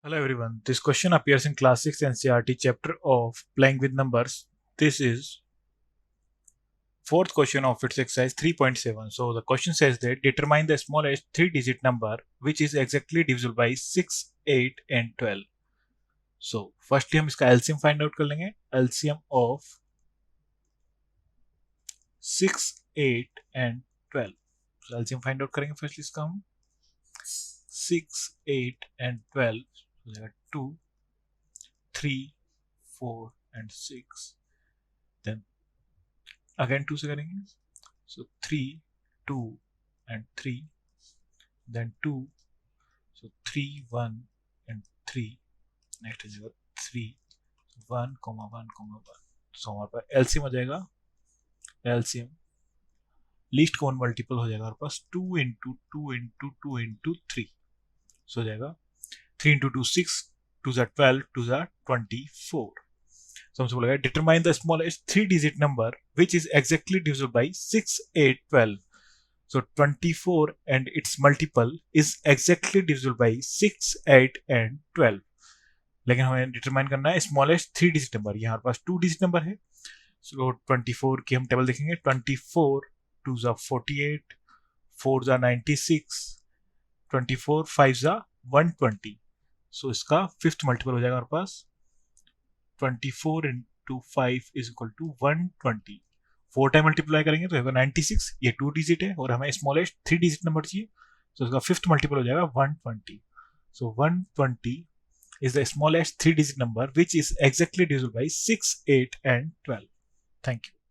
Hello everyone, this question appears in Class 6 NCERT chapter of Playing with Numbers. This is fourth question of its exercise 3.7. So the question says that determine the smallest 3-digit number which is exactly divisible by 6, 8 and 12. So firstly हम इसका LCM find out कर लेंगे. LCM of 6, 8 and 12. So LCM find out करेंगे firstly इसका हम 6, 8 and 12. So there are 2, 3, 4 and 6. Then again 2 से करेंगे. So 3, 2 and 3. Then 2. So 3, 1 and 3. Next is 3, 1, 1, 1. So हमारे पास LCM हो जाएगा. LCM लीस्ट कॉमन मल्टीपल हो जाएगा हमारे पास 2 into 2 into 2 into 3. So हो जाएगा 3 into 2 6, 2 are 12, 2 are 24. So हमसे बोलेगा determine the smallest 3-digit number which is exactly divisible by 6, 8, 12. So 24 and its multiple is exactly divisible by 6, 8 and 12. लेकिन हमें determine करना है स्मॉलेस्ट 3-digit नंबर. यहाँ पास 2-digit number है. सो 24 की हम टेबल देखेंगे. 24 2s are 48, 4s are 96, 24 5s are 120. सो इसका फिफ्थ मल्टीपल हो जाएगा हमारे पास 24 into 5 is equal to 120. 4 time multiply करेंगे तो 96. ये 2-digit है और हमें स्मॉलेस्ट 3-digit नंबर चाहिए. सो इसका फिफ्थ मल्टीपल हो जाएगा 120. सो 120 is the smallest 3-digit number which is exactly divisible by 6, 8 and 12. Thank you.